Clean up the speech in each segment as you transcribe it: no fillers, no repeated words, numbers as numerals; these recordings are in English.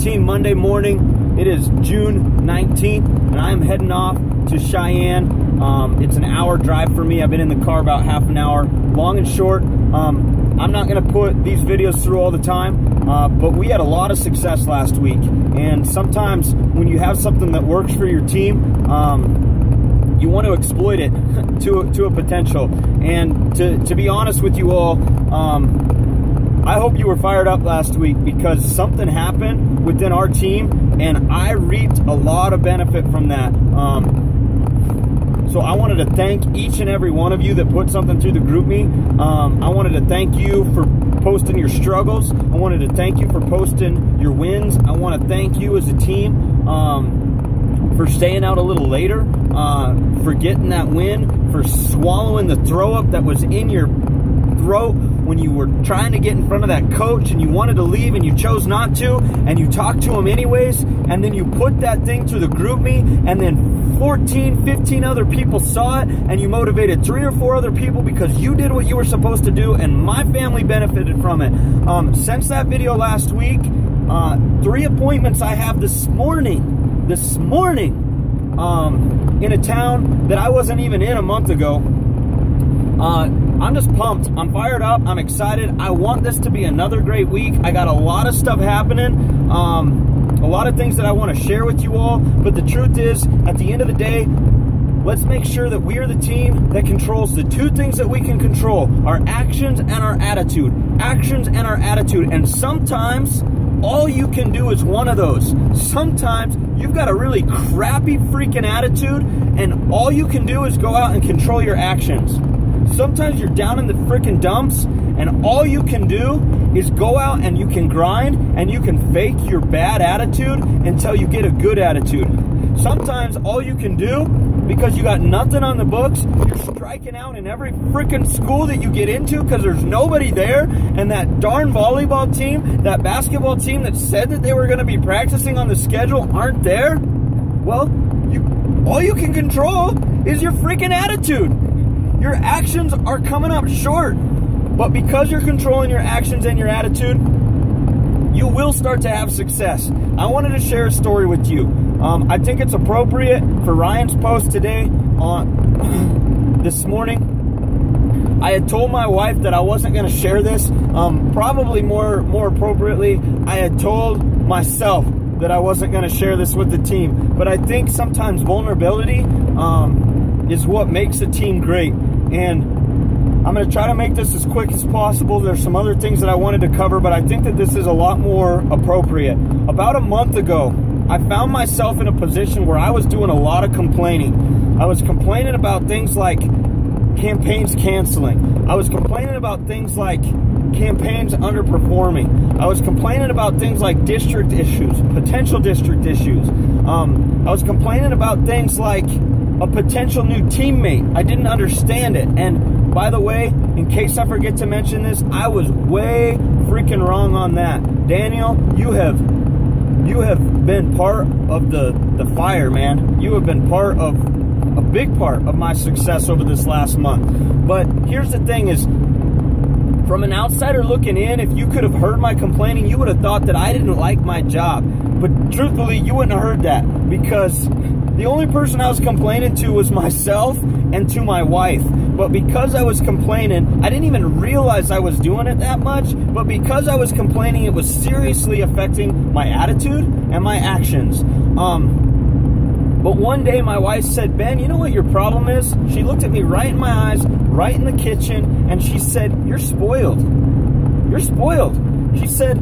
team Monday morning. It is June 19th, and I'm heading off to Cheyenne. It's an hour drive for me. I've been in the car about half an hour. Long and short, I'm not going to put these videos through all the time, but we had a lot of success last week. And sometimes when you have something that works for your team, you want to exploit it to a potential. And to be honest with you all, I hope you were fired up last week, because something happened within our team and I reaped a lot of benefit from that. So I wanted to thank each and every one of you that put something through the GroupMe. I wanted to thank you for posting your struggles. I wanted to thank you for posting your wins. I want to thank you as a team for staying out a little later, for getting that win, for swallowing the throw up that was in your throat when you were trying to get in front of that coach and you wanted to leave and you chose not to, and you talked to him anyways, and then you put that thing through the GroupMe, and then 14, 15 other people saw it, and you motivated 3 or 4 other people because you did what you were supposed to do, and my family benefited from it. Since that video last week, 3 appointments I have this morning, in a town that I wasn't even in a month ago. I'm just pumped. I'm fired up. I'm excited. I want this to be another great week. I got a lot of stuff happening. A lot of things that I want to share with you all. But the truth is, at the end of the day, let's make sure that we are the team that controls the 2 things that we can control: our actions and our attitude. Actions and our attitude. And sometimes all you can do is one of those. Sometimes you've got a really crappy freaking attitude, and all you can do is go out and control your actions. Sometimes you're down in the freaking dumps, and all you can do is go out and you can grind and you can fake your bad attitude until you get a good attitude. Sometimes all you can do, because you got nothing on the books, you're striking out in every freaking school that you get into because there's nobody there, and that darn volleyball team, that basketball team that said that they were going to be practicing on the schedule aren't there. Well, all you can control is your freaking attitude. Your actions are coming up short, but because you're controlling your actions and your attitude, you will start to have success. I wanted to share a story with you. I think it's appropriate for Ryan's post today on this morning. I had told my wife that I wasn't going to share this. Probably more appropriately, I had told myself that I wasn't going to share this with the team. But I think sometimes vulnerability is what makes a team great. And I'm going to try to make this as quick as possible. There's some other things that I wanted to cover, but I think that this is a lot more appropriate. About a month ago, I found myself in a position where I was doing a lot of complaining. I was complaining about things like campaigns canceling. I was complaining about things like campaigns underperforming. I was complaining about things like district issues, potential district issues. I was complaining about things like a potential new teammate. I didn't understand it. And by the way, in case I forget to mention this, I was way freaking wrong on that. Daniel, you have been part of the fire, man. You have been part of a big part of my success over this last month. But here's the thing is, from an outsider looking in, if you could have heard my complaining, you would have thought that I didn't like my job. But truthfully, you wouldn't have heard that, because the only person I was complaining to was myself and to my wife. But because I was complaining, I didn't even realize I was doing it that much. But because I was complaining, it was seriously affecting my attitude and my actions. But one day my wife said, "Ben, you know what your problem is?" She looked at me right in my eyes, right in the kitchen, and she said, "You're spoiled. You're spoiled." She said,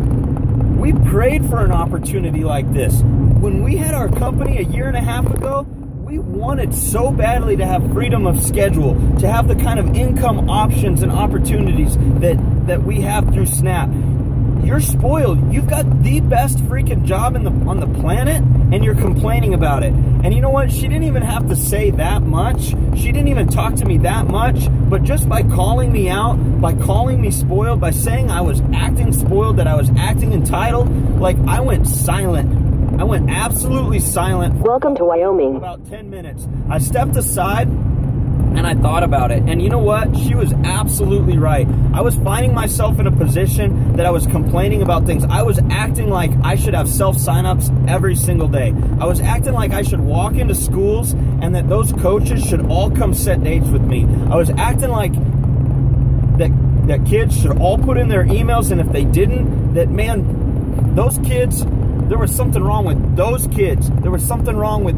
"We prayed for an opportunity like this. When we had our company a year and a half ago, we wanted so badly to have freedom of schedule, to have the kind of income options and opportunities that we have through Snap. You're spoiled. You've got the best freaking job on the planet, and you're complaining about it." And you know what? She didn't even have to say that much. She didn't even talk to me that much. But just by calling me out, by calling me spoiled, by saying I was acting spoiled, that I was acting entitled, like, I went silent. I went absolutely silent. Welcome to Wyoming. About 10 minutes. I stepped aside And I thought about it, and you know what? She was absolutely right. I was finding myself in a position that I was complaining about things. I was acting like I should have self-sign-ups every single day. I was acting like I should walk into schools and that those coaches should all come set dates with me. I was acting like that kids should all put in their emails, and if they didn't, that, man, those kids, there was something wrong with those kids. There was something wrong with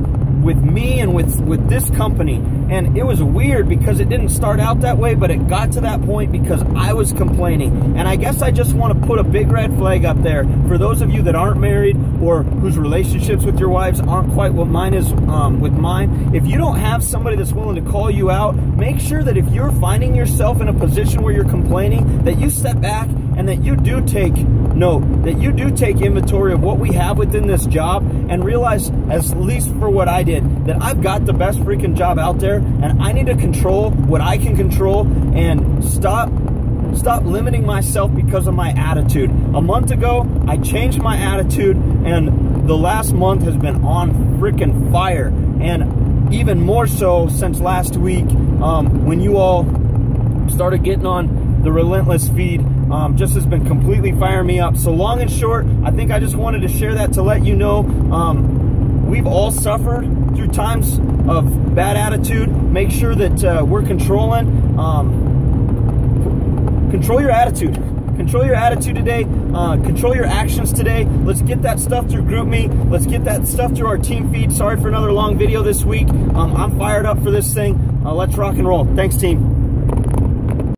me and with this company. And it was weird because it didn't start out that way, but it got to that point because I was complaining. And I guess I just want to put a big red flag up there for those of you that aren't married or whose relationships with your wives aren't quite what mine is with mine. If you don't have somebody that's willing to call you out, make sure that if you're finding yourself in a position where you're complaining, that you step back and that you do take note, that you do take inventory of what we have within this job and realize, at least for what I did, that I've got the best freaking job out there and I need to control what I can control and stop limiting myself because of my attitude. A month ago, I changed my attitude, and the last month has been on freaking fire. And even more so since last week, when you all started getting on the Relentless feed, just has been completely firing me up. So long and short, I think I just wanted to share that to let you know, we've all suffered through times of bad attitude. Make sure that we're controlling. Control your attitude. Control your attitude today. Control your actions today. Let's get that stuff through GroupMe. Let's get that stuff through our team feed. Sorry for another long video this week. I'm fired up for this thing. Let's rock and roll. Thanks, team.